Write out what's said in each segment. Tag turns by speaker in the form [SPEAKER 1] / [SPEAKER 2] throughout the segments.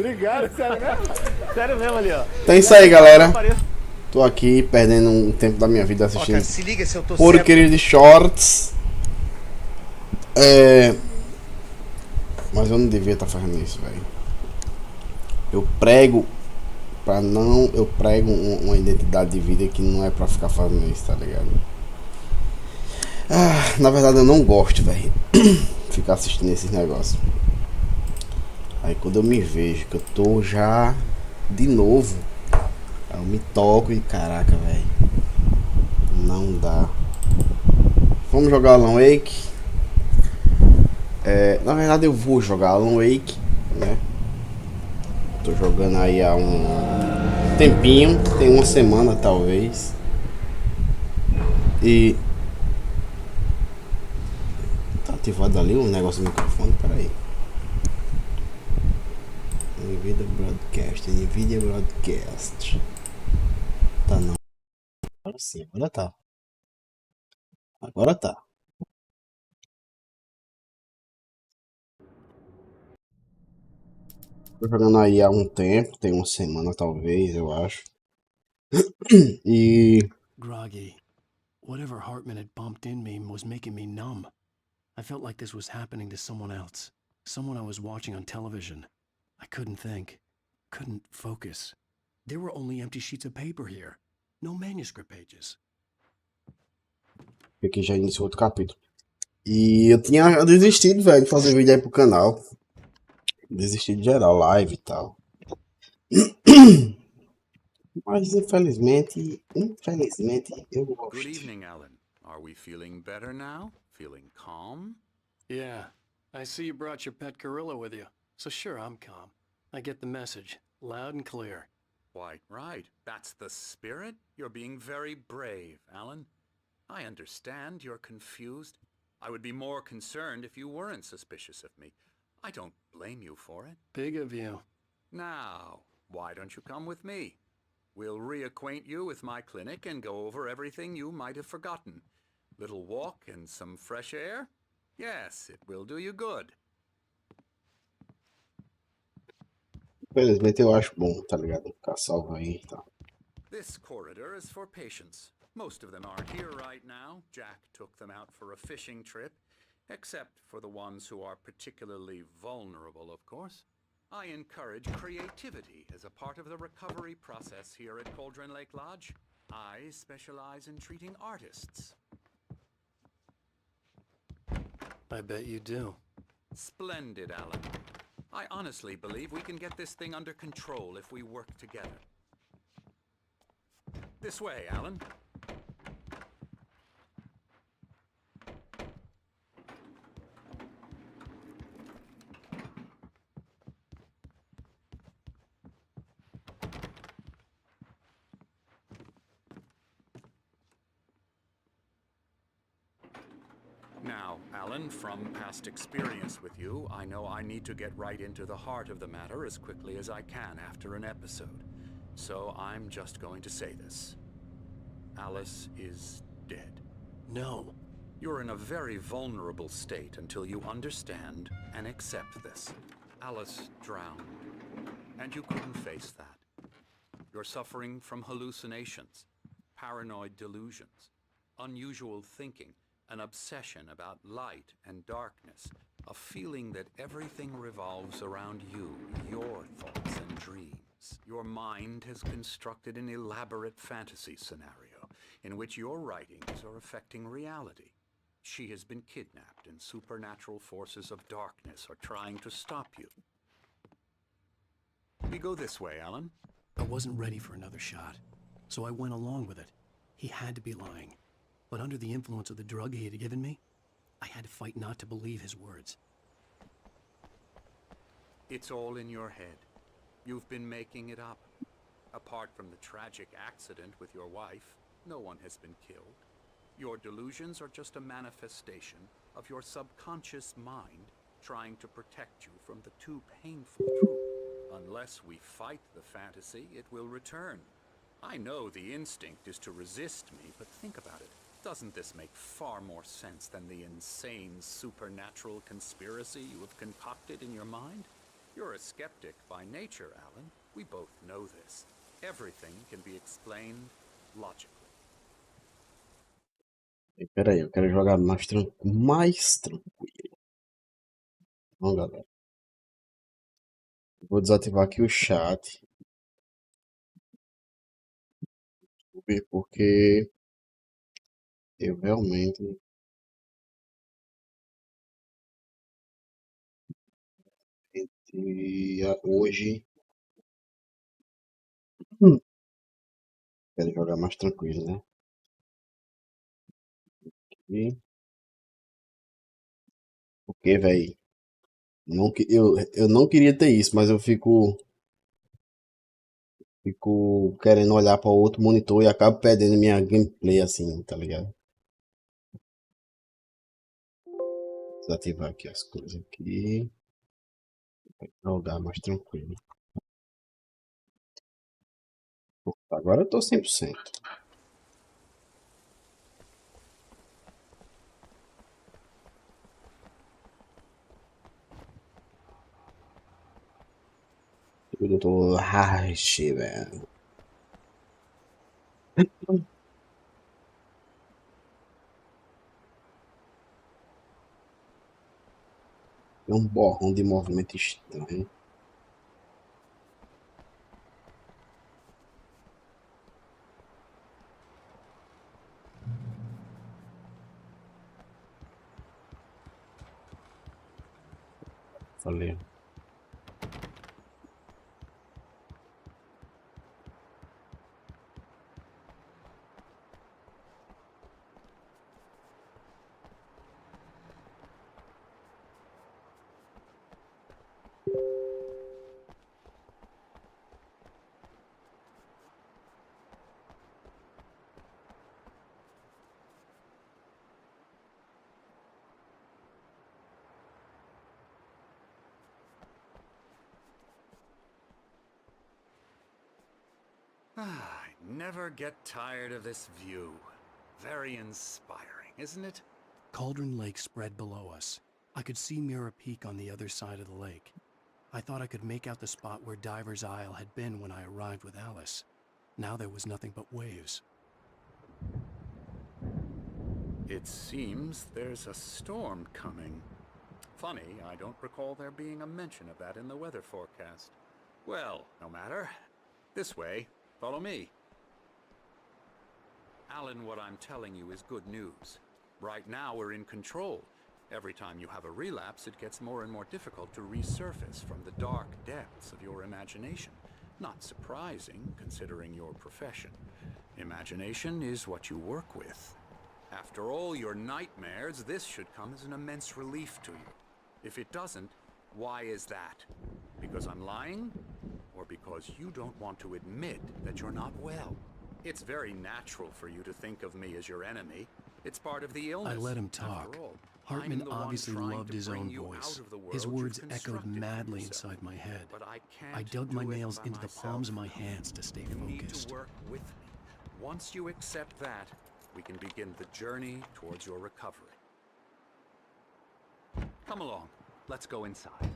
[SPEAKER 1] Obrigado, sério mesmo? Sério mesmo ali, ó.
[SPEAKER 2] Então é isso aí, galera. Tô aqui perdendo um tempo da minha vida assistindo
[SPEAKER 1] Cara, se liga se eu tô
[SPEAKER 2] porcaria de shorts. Mas eu não devia estar fazendo isso, velho. Eu prego Eu prego uma identidade de vida que não é pra ficar fazendo isso, tá ligado? Na verdade eu não gosto, velho. Ficar assistindo esses negócios. Aí quando eu me vejo que eu tô já de novo, aí eu me toco e caraca, velho. Não dá. Vamos jogar Alan Wake. Na verdade eu vou jogar Alan Wake, né? Tô jogando aí há um tempinho, tem uma semana talvez. E tá ativado ali o negócio do microfone, peraí. Nvidia Broadcast. Tá não. Agora sim, agora tá. Agora tá. Tô jogando aí há um tempo, tem uma semana talvez, eu acho. E
[SPEAKER 3] Groggy. Whatever Hartman had pumped in me was making me numb. I felt like this was happening to someone else. Someone I was watching on television. I couldn't think. Couldn't focus. There were only empty sheets of paper here. No manuscript pages.
[SPEAKER 2] aqui já iniciou outro capítulo. E eu tinha desistido, velho, de fazer vídeo aí pro canal. Desisti de geral, live e tal. Mas infelizmente eu
[SPEAKER 4] Good
[SPEAKER 2] gosto.
[SPEAKER 4] evening, Alan. Are we feeling better now? Feeling calm?
[SPEAKER 3] Yeah. I see you brought your pet gorilla with you. So sure, I'm calm. I get the message. Loud and clear.
[SPEAKER 4] Quite right. That's the spirit. You're being very brave, Alan. I understand you're confused. I would be more concerned if you weren't suspicious of me. I don't blame you for it.
[SPEAKER 3] Big of you.
[SPEAKER 4] Now, why don't you come with me? We'll reacquaint you with my clinic and go over everything you might have forgotten. Little walk and some fresh air? Yes, it will do you good.
[SPEAKER 2] Infelizmente eu acho bom, tá ligado? Ficar salvo aí e tal.
[SPEAKER 4] This corridor is for patients. Most of them aren't here right now. Jack took them out for a fishing trip, except for the ones who are particularly vulnerable, of course. I encourage creativity as a part of the recovery process here at Cauldron Lake Lodge. I specialize in treating artists.
[SPEAKER 3] I bet you do.
[SPEAKER 4] Splendid, Alan. I honestly believe we can get this thing under control if we work together. This way, Alan. Now, Alan, from past experience with you, I know I need to get right into the heart of the matter as quickly as I can after an episode. So I'm just going to say this. Alice is dead.
[SPEAKER 3] No.
[SPEAKER 4] You're in a very vulnerable state until you understand and accept this. Alice drowned, and you couldn't face that. You're suffering from hallucinations, paranoid delusions, unusual thinking, an obsession about light and darkness, a feeling that everything revolves around you, your thoughts and dreams. Your mind has constructed an elaborate fantasy scenario in which your writings are affecting reality. She has been kidnapped and supernatural forces of darkness are trying to stop you. We go this way, Alan.
[SPEAKER 3] I wasn't ready for another shot, so I went along with it. He had to be lying. But under the influence of the drug he had given me, I had to fight not to believe his words.
[SPEAKER 4] It's all in your head. You've been making it up. Apart from the tragic accident with your wife, no one has been killed. Your delusions are just a manifestation of your subconscious mind trying to protect you from the too painful truth. Unless we fight the fantasy, it will return. I know the instinct is to resist me, but think about it. Doesn't this make far more sense than the insane supernatural conspiracy you have concocted in your mind? You're a skeptic by nature, Alan. We both know this. Everything can be explained logically.
[SPEAKER 2] Pera aí, eu quero jogar mais tranquilo. Vamos, galera. Vou desativar aqui o chat. Vou ver porque eu realmente hoje quero jogar mais tranquilo, né? E porque, velho, eu não queria ter isso, mas eu fico querendo olhar para outro monitor e acabo perdendo minha gameplay assim, tá ligado? Desativar aqui as coisas aqui. Jogar mais tranquilo. Agora eu tô 100%. Eu tô rache, velho. Tem um borrão de movimento estranho. Falei.
[SPEAKER 4] I never get tired of this view. Very inspiring, isn't it?
[SPEAKER 3] Cauldron Lake spread below us. I could see Mirror Peak on the other side of the lake. I thought I could make out the spot where Diver's Isle had been when I arrived with Alice. Now there was nothing but waves.
[SPEAKER 4] It seems there's a storm coming. Funny, I don't recall there being a mention of that in the weather forecast. Well, no matter. This way. Follow me. Alan, what I'm telling you is good news. Right now we're in control. Every time you have a relapse, it gets more and more difficult to resurface from the dark depths of your imagination. Not surprising, considering your profession. Imagination is what you work with. After all your nightmares, this should come as an immense relief to you. If it doesn't, why is that? Because I'm lying? Or because you don't want to admit that you're not well? It's very natural for you to think of me as your enemy. It's part of the illness.
[SPEAKER 3] I let him talk. Hartman obviously loved his own voice. His words echoed madly inside my head. I dug my nails into the palms of my hands to stay
[SPEAKER 4] You need
[SPEAKER 3] focused.
[SPEAKER 4] to work with me. Once you accept that, we can begin the journey towards your recovery. Come along. Let's go inside.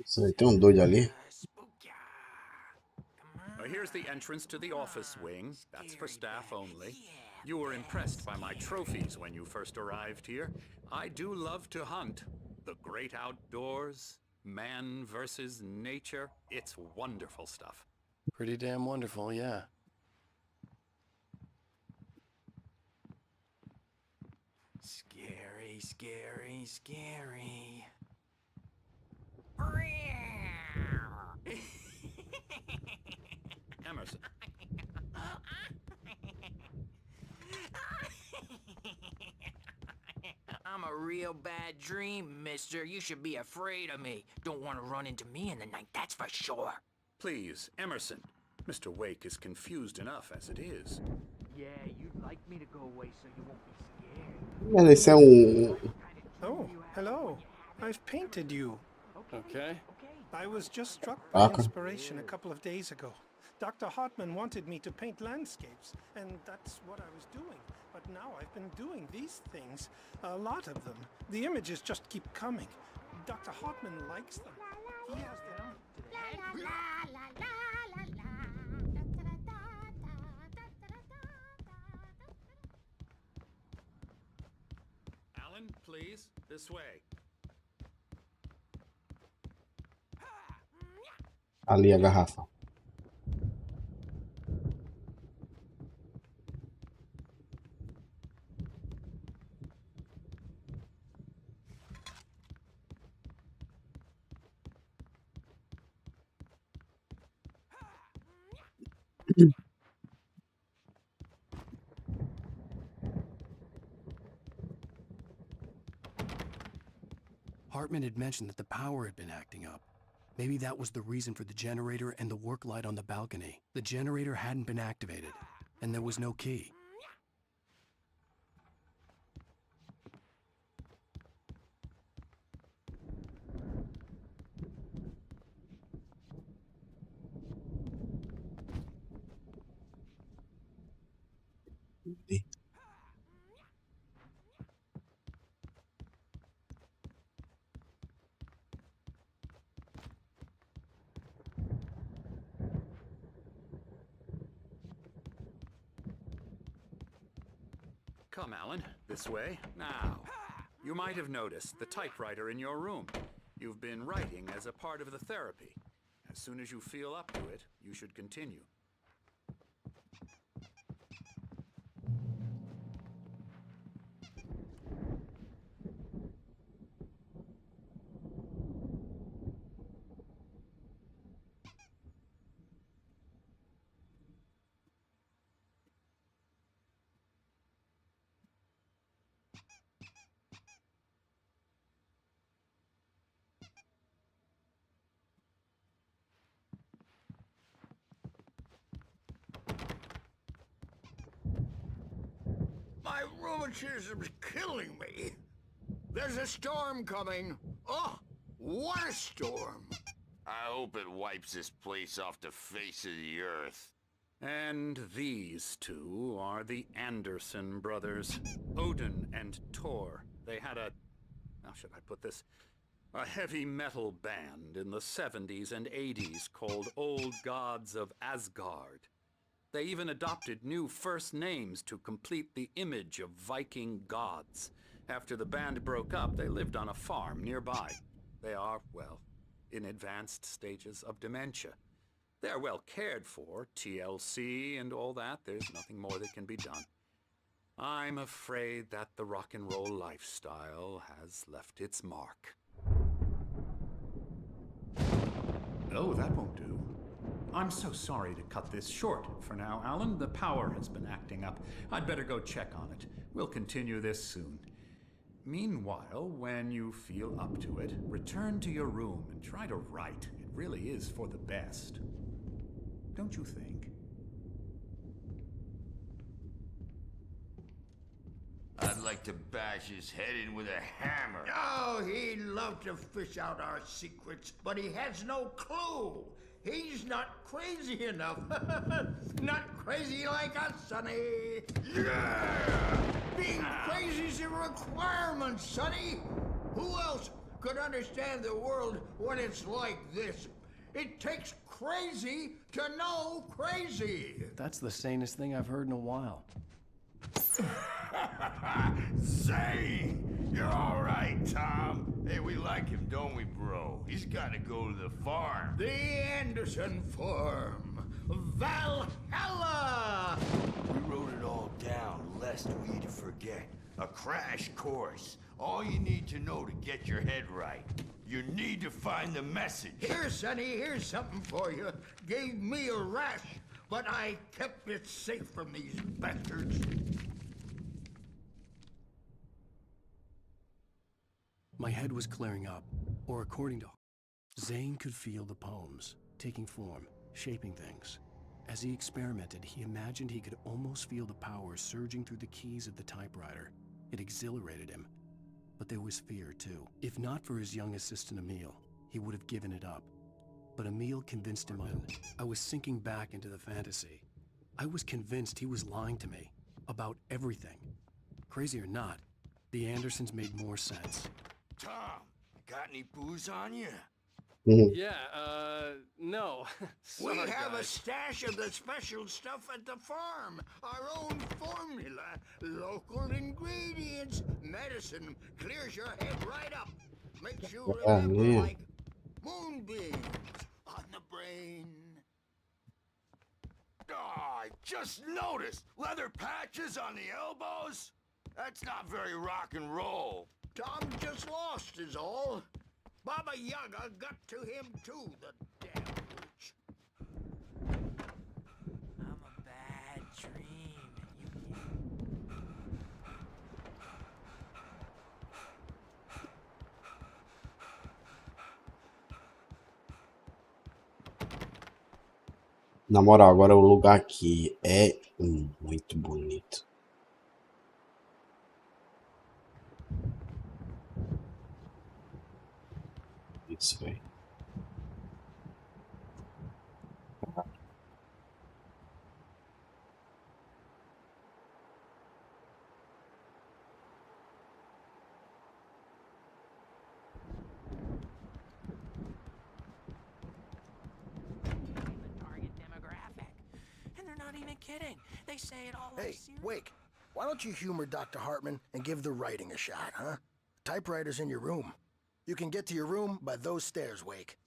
[SPEAKER 2] Isso aí, tem um doido ali.
[SPEAKER 4] Here's the entrance to the office wing. That's for staff only. You were impressed by my trophies when you first arrived here. I do love to hunt. The great outdoors, man versus nature. It's wonderful stuff.
[SPEAKER 3] Pretty damn wonderful, yeah.
[SPEAKER 5] Scary, scary, scary.
[SPEAKER 4] Emerson.
[SPEAKER 5] I'm a real bad dream, mister. You should be afraid of me. Don't want to run into me in the night, that's for sure.
[SPEAKER 4] Please, Emerson. Mr. Wake is confused enough as it is.
[SPEAKER 6] Yeah, you'd like me to go away so you won't be scared.
[SPEAKER 2] Mas esse é um.
[SPEAKER 7] Oh, hello. I've painted you.
[SPEAKER 3] Okay.
[SPEAKER 7] I was just struck by
[SPEAKER 2] Okay.
[SPEAKER 7] inspiration a couple of days ago. Dr. Hartman wanted me to paint landscapes, and that's what I was doing. But now I've been doing these things, a lot of them. The images just keep coming. Dr. Hartman likes them. He has them.
[SPEAKER 4] Alan, please, this way.
[SPEAKER 2] Ali a garrafa.
[SPEAKER 3] Hartman had mentioned that the power had been acting up. Maybe that was the reason for the generator and the work light on the balcony. The generator hadn't been activated, and there was no key.
[SPEAKER 4] Come, Alan, this way. Now, you might have noticed the typewriter in your room. You've been writing as a part of the therapy. As soon as you feel up to it, you should continue.
[SPEAKER 8] My rheumatism's killing me. There's a storm coming. Oh, what a storm.
[SPEAKER 9] I hope it wipes this place off the face of the earth.
[SPEAKER 4] And these two are the Anderson brothers, Odin and Thor. They had how should I put this? A heavy metal band in the 70s and 80s called Old Gods of Asgard. They even adopted new first names to complete the image of Viking gods. After the band broke up, they lived on a farm nearby. They are, well, in advanced stages of dementia. They're well cared for, TLC and all that. There's nothing more that can be done. I'm afraid that the rock and roll lifestyle has left its mark.
[SPEAKER 10] Oh, that won't do. I'm so sorry to cut this short for now, Alan. The power has been acting up. I'd better go check on it. We'll continue this soon. Meanwhile, when you feel up to it, return to your room and try to write. It really is for the best. Don't you think?
[SPEAKER 9] I'd like to bash his head in with a hammer.
[SPEAKER 8] Oh, he'd love to fish out our secrets, but he has no clue. He's not crazy enough. Not crazy like us, Sonny.
[SPEAKER 9] Yeah!
[SPEAKER 8] Being crazy's a requirement, Sonny. Who else could understand the world when it's like this? It takes crazy to know crazy.
[SPEAKER 3] That's the sanest thing I've heard in a while.
[SPEAKER 9] Zane! You're all right, Tom. Hey, we like him, don't we, bro? He's got to go to the farm.
[SPEAKER 8] The Anderson Farm. Valhalla!
[SPEAKER 9] We wrote it all down, lest we forget. A crash course. All you need to know to get your head right. You need to find the message.
[SPEAKER 8] Here, Sonny, here's something for you. Gave me a rash, but I kept it safe from these bastards.
[SPEAKER 3] My head was clearing up, or according to Zane could feel the poems, taking form, shaping things. As he experimented, he imagined he could almost feel the power surging through the keys of the typewriter. It exhilarated him. But there was fear, too. If not for his young assistant Emil, he would have given it up. But Emil convinced him I was sinking back into the fantasy. I was convinced he was lying to me about everything. Crazy or not, the Andersons made more sense.
[SPEAKER 9] Tom, got any booze on you?
[SPEAKER 3] Yeah, no.
[SPEAKER 8] We
[SPEAKER 3] Sorry,
[SPEAKER 8] have a
[SPEAKER 3] guys.
[SPEAKER 8] stash of the special stuff at the farm. Our own formula, local ingredients, medicine, clears your head right up. Makes you remember
[SPEAKER 2] man.
[SPEAKER 8] like moonbeams on the brain.
[SPEAKER 9] Oh, I just noticed leather patches on the elbows. That's not very rock and roll.
[SPEAKER 8] Tom just lost is all. Baba Yaga got to him too, the damn witch.
[SPEAKER 5] I'm a bad dream.
[SPEAKER 2] Na moral, agora o lugar aqui é muito bonito. Isso, velho.
[SPEAKER 5] Target demographic. And they're not even kidding. They say it all like
[SPEAKER 11] Hey,
[SPEAKER 5] serious.
[SPEAKER 11] Wake, why don't you humor Dr. Hartman and give the writing a shot, huh? Typewriter's in your room. You can get to your room by those stairs, Wake.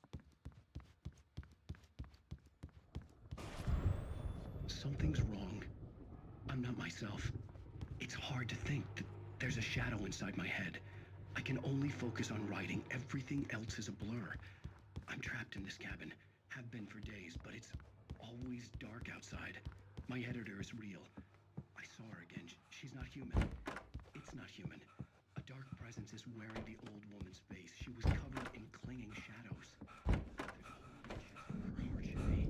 [SPEAKER 3] Something's wrong. I'm not myself. It's hard to think that there's a shadow inside my head. I can only focus on writing. Everything else is a blur. I'm trapped in this cabin. Have been for days, but it's always dark outside. My editor is real. I saw her again. She's not human. It's not human. A dark presence is wearing the old woman's face. She was covered in clinging shadows. There's a whole reach for her heart should be.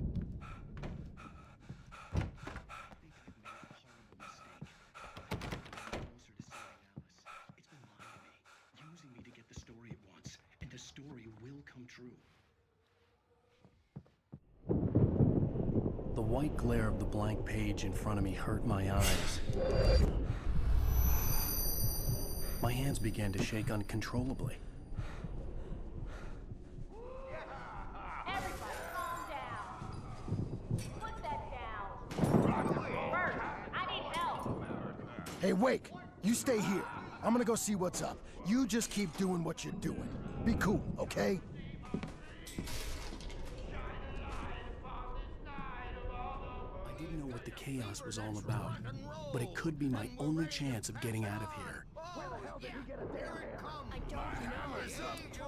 [SPEAKER 3] I think I've made a horrible mistake. I've gotten closer to saving Alice. It's been lying to me, using me to get the story it wants, and the story will come true. The white glare of the blank page in front of me hurt my eyes. My hands began to shake uncontrollably.
[SPEAKER 12] Everybody, calm down. Put that down. Bert, I need help.
[SPEAKER 11] Hey, Wake, you stay here. I'm gonna go see what's up. You just keep doing what you're doing. Be cool, okay?
[SPEAKER 3] I didn't know what the chaos was all about, but it could be my only chance of getting out of here.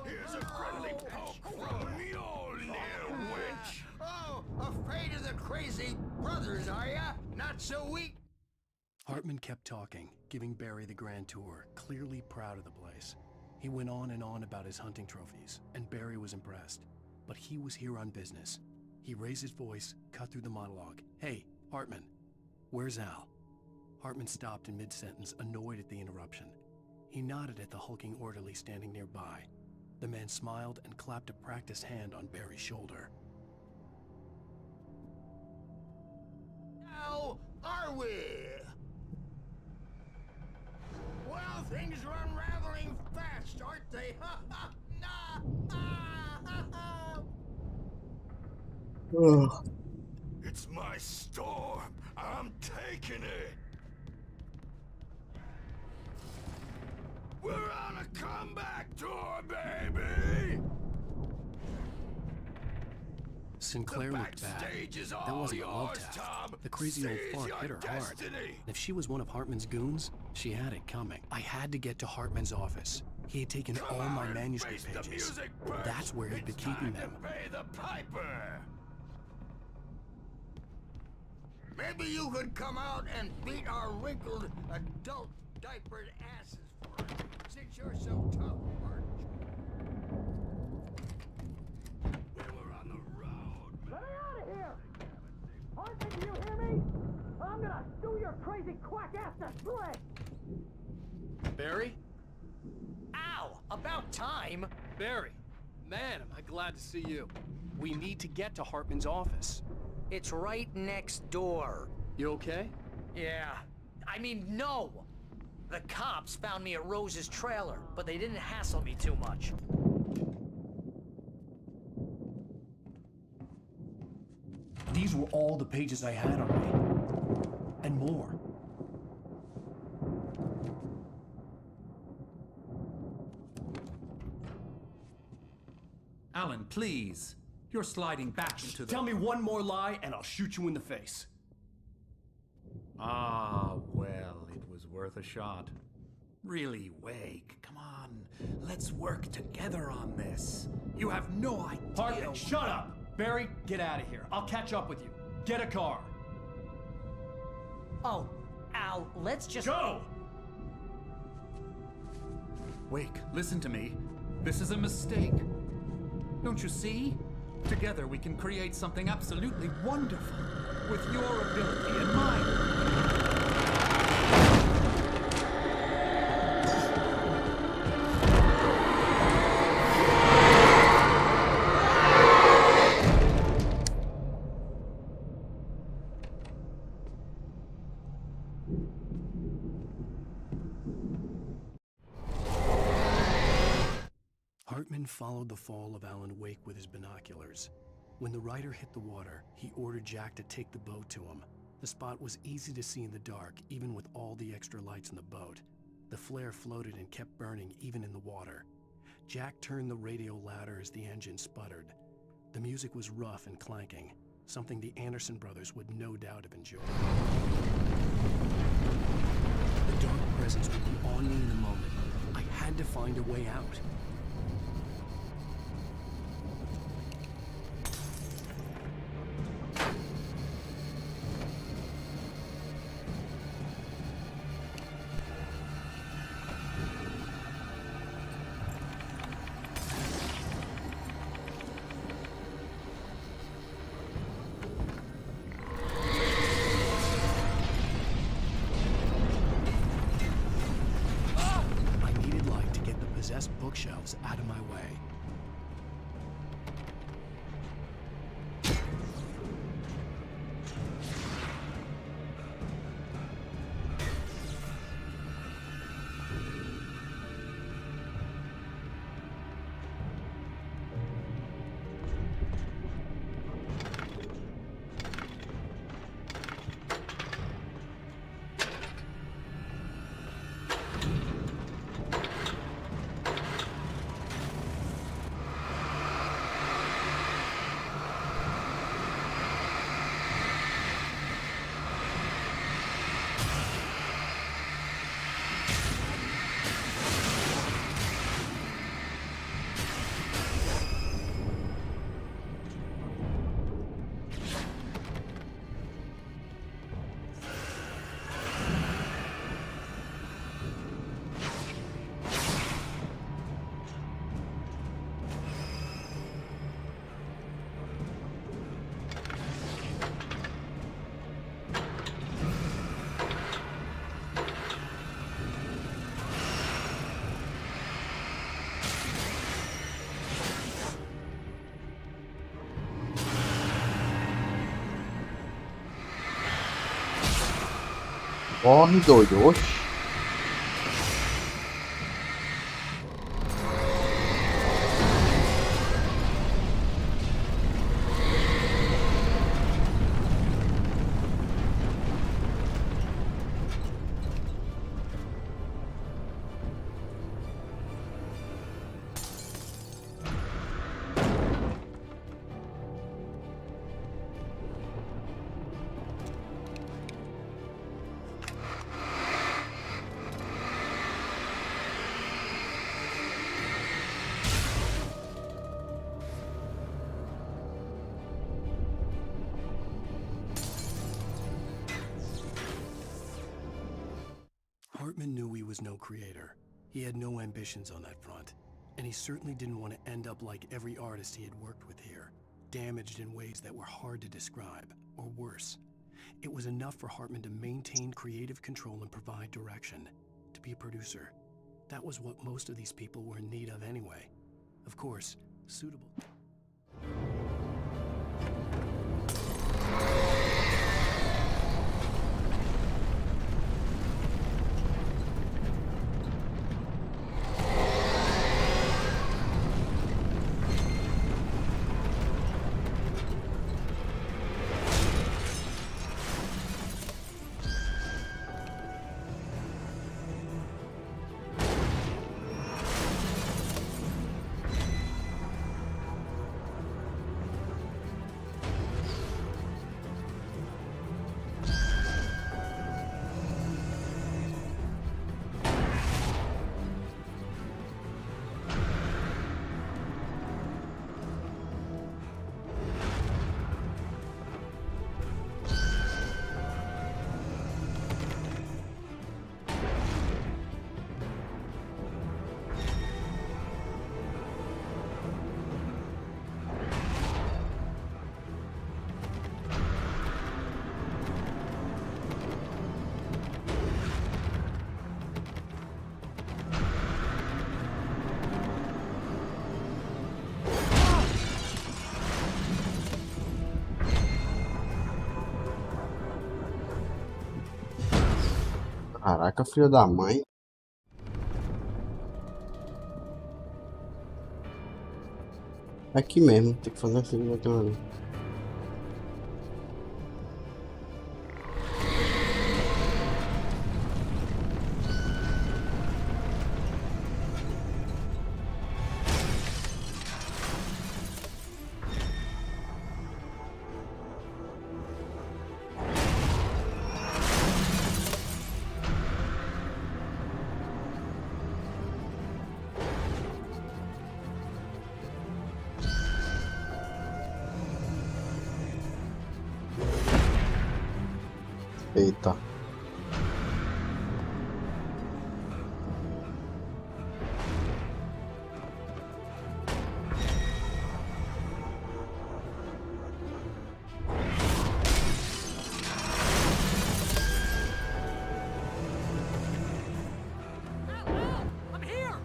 [SPEAKER 9] Here's a friendly poke from Mjolnir, witch.
[SPEAKER 8] Oh, afraid of the crazy brothers, are ya? Not so weak.
[SPEAKER 3] Hartman kept talking, giving Barry the grand tour, clearly proud of the place. He went on and on about his hunting trophies, and Barry was impressed. But he was here on business. He raised his voice, cut through the monologue. Hey, Hartman, where's Al? Hartman stopped in mid-sentence, annoyed at the interruption. He nodded at the hulking orderly standing nearby. The man smiled and clapped a practiced hand on Barry's shoulder.
[SPEAKER 8] How are we? Well, things are unraveling fast, aren't they?
[SPEAKER 9] It's my storm. I'm taking it. We're on a comeback tour, baby.
[SPEAKER 3] Sinclair looked bad.
[SPEAKER 9] backstage is
[SPEAKER 3] That
[SPEAKER 9] all
[SPEAKER 3] wasn't a love
[SPEAKER 9] yours,
[SPEAKER 3] tap.
[SPEAKER 9] Tom.
[SPEAKER 3] The crazy old
[SPEAKER 9] Seize
[SPEAKER 3] fart
[SPEAKER 9] your
[SPEAKER 3] hit her hard.
[SPEAKER 9] destiny.
[SPEAKER 3] And if she was one of Hartman's goons, she had it coming. I had to get to Hartman's office. He had taken
[SPEAKER 9] Come
[SPEAKER 3] all my
[SPEAKER 9] on,
[SPEAKER 3] manuscript
[SPEAKER 9] face the
[SPEAKER 3] pages.
[SPEAKER 9] music, Bert.
[SPEAKER 3] That's where he'd been
[SPEAKER 9] It's
[SPEAKER 3] keeping
[SPEAKER 9] time to
[SPEAKER 3] them.
[SPEAKER 9] pay the piper.
[SPEAKER 8] Maybe you could come out and beat our wrinkled adult diapered asses for us, since you're so tough, Bert.
[SPEAKER 9] We were on the road.
[SPEAKER 6] Let me out of here! Hartman, do you hear me? I'm gonna do your crazy quack ass to shreds!
[SPEAKER 3] Barry?
[SPEAKER 5] Ow! About time!
[SPEAKER 3] Barry! Man, am I glad to see you. We need to get to Hartman's office.
[SPEAKER 5] It's right next door.
[SPEAKER 3] You okay?
[SPEAKER 5] Yeah. I mean, no! The cops found me at Rose's trailer, but they didn't hassle me too much.
[SPEAKER 3] These were all the pages I had on me. And more.
[SPEAKER 10] Alan, please. You're sliding back into the...
[SPEAKER 3] Tell me one more lie and I'll shoot you in the face.
[SPEAKER 10] Ah, well, it was worth a shot. Really, Wake, come on. Let's work together on this. You have no idea...
[SPEAKER 3] Hartman, shut up! Barry, get out of here. I'll catch up with you. Get a car.
[SPEAKER 5] Oh, Al, let's just...
[SPEAKER 3] Go!
[SPEAKER 10] Wake, listen to me. This is a mistake. Don't you see? Together we can create something absolutely wonderful. With your ability and mine.
[SPEAKER 3] Hartman followed the fall of Alan Wake with his binoculars. When the rider hit the water, he ordered Jack to take the boat to him. The spot was easy to see in the dark, even with all the extra lights in the boat. The flare floated and kept burning even in the water. Jack turned the radio louder as the engine sputtered. The music was rough and clanking, something the Anderson brothers would no doubt have enjoyed. The dark presence would be on me in a moment. I had to find a way out. Bookshelves out of my way.
[SPEAKER 2] Corre, doido. Oxi.
[SPEAKER 3] Hartman knew he was no creator. He had no ambitions on that front, and he certainly didn't want to end up like every artist he had worked with here, damaged in ways that were hard to describe, or worse. It was enough for Hartman to maintain creative control and provide direction, to be a producer. That was what most of these people were in need of anyway. Of course, suitable.
[SPEAKER 2] Caraca, filho da mãe. Aqui mesmo, tem que fazer assim, aqui, mano. Eita.
[SPEAKER 6] I'm here!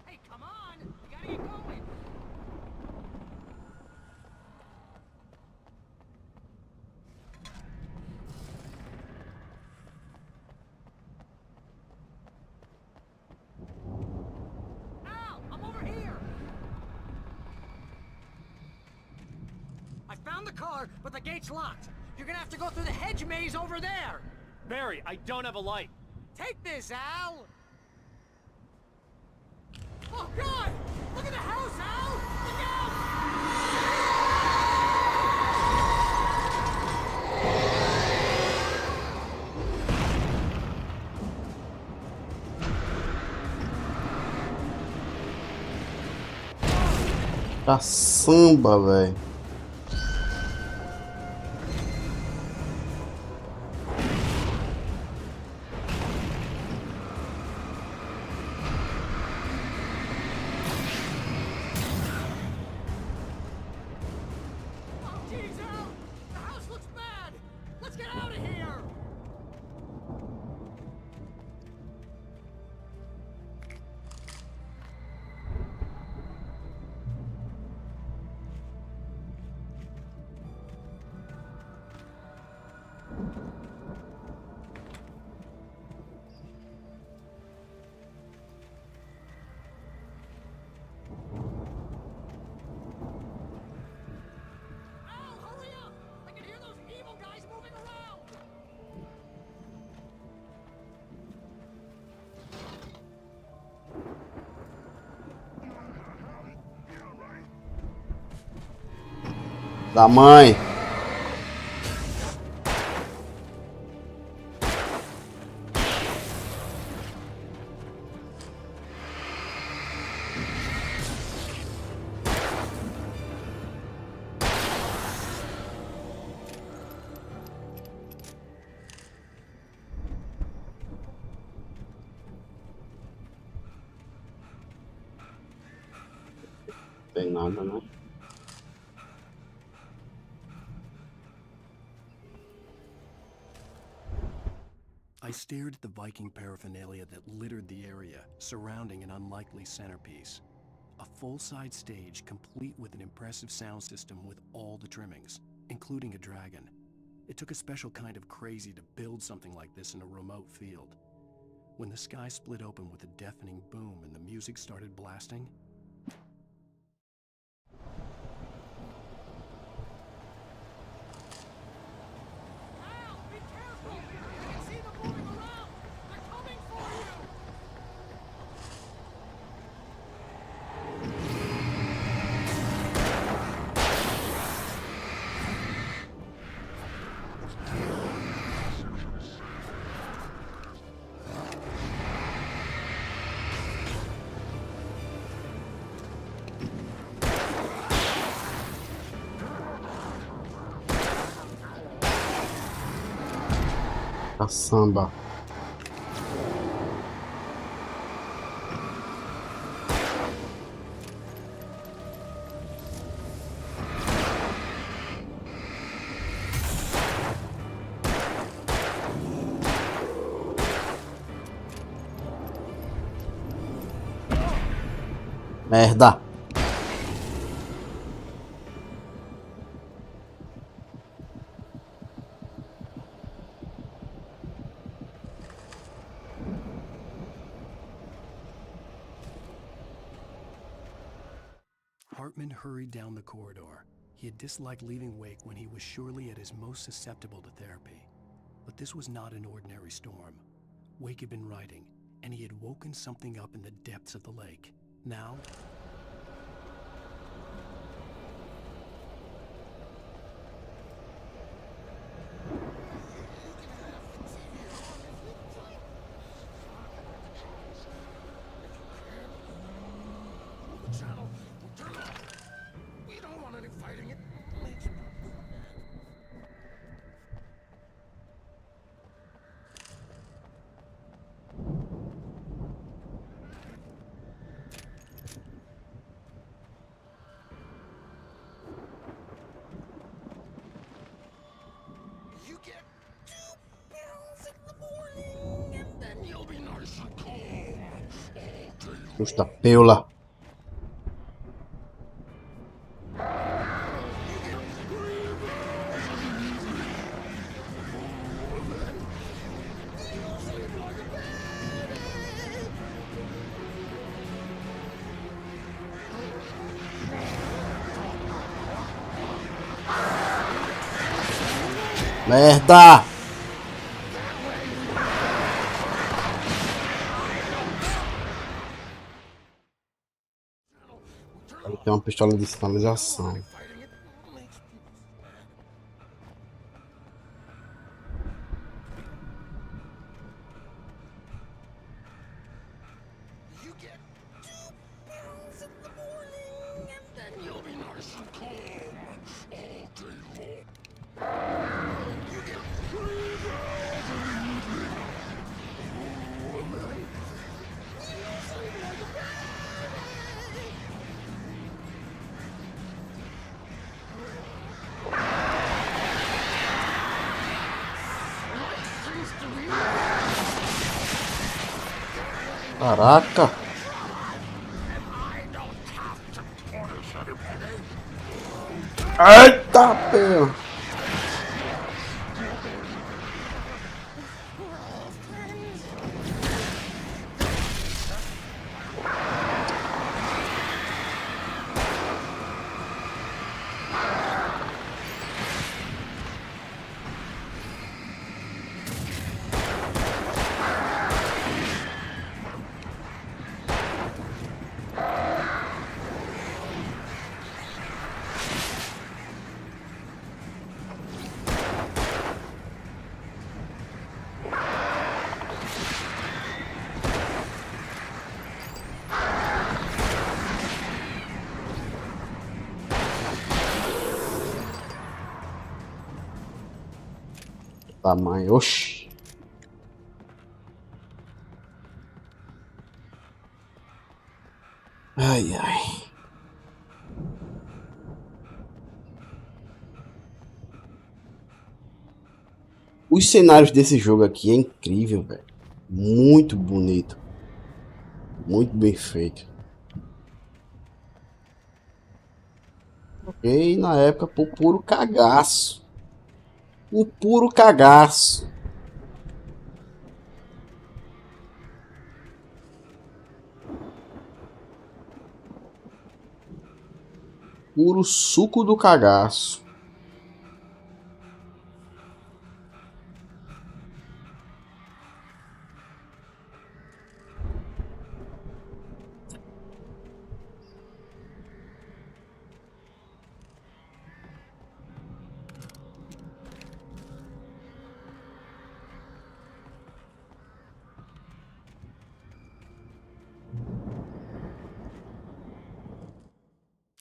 [SPEAKER 6] Hey, come on! You gotta get going! Al! I'm over here! I found the car, but the gate's locked. You're gonna have to go through the hedge maze over there!
[SPEAKER 1] Barry, I don't have a light.
[SPEAKER 6] Take this, Al! Oh, God! Look at the house, Al! Look out!
[SPEAKER 2] Caçamba, velho.
[SPEAKER 6] Oh, geez, Al! The house looks bad! Let's get out of here! Al, hurry up! I can hear those evil guys moving around!
[SPEAKER 2] Da mãe. Tem nada, né?
[SPEAKER 3] I stared at the Viking paraphernalia that littered the area, surrounding an unlikely centerpiece. A full-size stage complete with an impressive sound system with all the trimmings, including a dragon. It took a special kind of crazy to build something like this in a remote field. When the sky split open with a deafening boom and the music started blasting,
[SPEAKER 6] Al, be careful! I can see them moving around! They're coming for you!
[SPEAKER 2] Caçamba. Merda.
[SPEAKER 3] Hartman hurried down the corridor. He had disliked leaving Wake when he was surely at his most susceptible to therapy. But this was not an ordinary storm. Wake had been writing, and he had woken something up in the depths of the lake. Now,
[SPEAKER 11] We don't want any fighting. You get 2 pills in the morning, and then you'll be nice and calm.
[SPEAKER 2] Justa peula. Merda! Tem uma pistola de sinalização.
[SPEAKER 11] You get 2 pills in the morning, and then you'll be nice and calm all day long. You get 3 pills in the evening. You sleep like a baby.
[SPEAKER 2] Caraca! Eita, pelo! Tamanho, oxi. Ai, ai. Os cenários desse jogo aqui é incrível, velho. Muito bonito. Muito bem feito. E na época, por puro cagaço. Um puro cagaço. Puro suco do cagaço.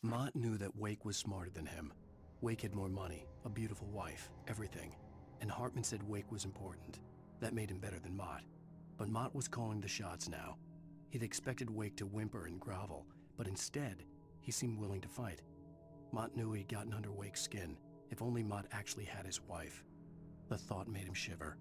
[SPEAKER 3] Mott knew that Wake was smarter than him. Wake had more money, a beautiful wife, everything. And Hartman said Wake was important. That made him better than Mott. But Mott was calling the shots now. He'd expected Wake to whimper and grovel, but instead, he seemed willing to fight. Mott knew he'd gotten under Wake's skin. If only Mott actually had his wife. The thought made him shiver.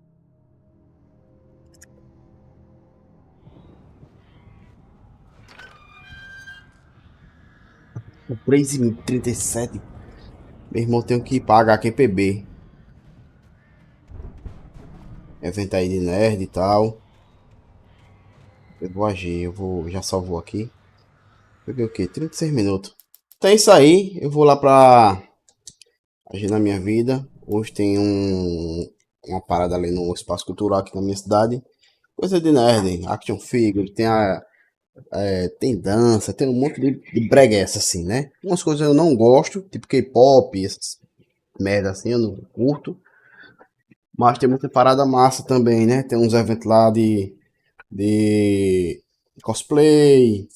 [SPEAKER 2] 3h37. Meu irmão, tenho que pagar QPB. Evento aí de nerd e tal. Eu vou agir, já salvou aqui. Peguei o quê? 36 minutos. Então é isso aí, eu vou lá pra agir na minha vida. Hoje tem uma parada ali no espaço cultural aqui na minha cidade. Coisa de nerd, action figure, tem dança, tem um monte de bregueça assim, né? Umas coisas eu não gosto, tipo K-pop, essas merda assim, eu não curto. Mas tem muita parada massa também, né? Tem uns eventos lá de cosplay,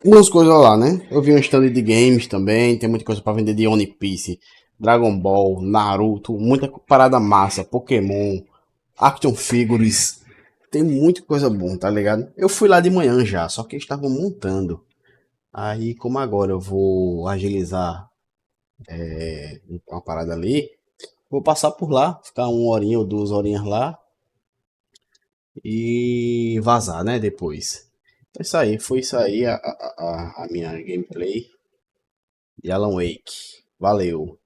[SPEAKER 2] umas coisas lá, né? Eu vi um stand de games também, tem muita coisa pra vender de One Piece, Dragon Ball, Naruto, muita parada massa, Pokémon, action figures, tem muita coisa boa, tá ligado? Eu fui lá de manhã já, só que eles estavam montando. Aí, como agora eu vou agilizar uma parada ali, vou passar por lá, ficar 1 horinha ou 2 horinhas lá e vazar, né? Depois. É isso aí, foi isso aí a minha gameplay de Alan Wake. Valeu!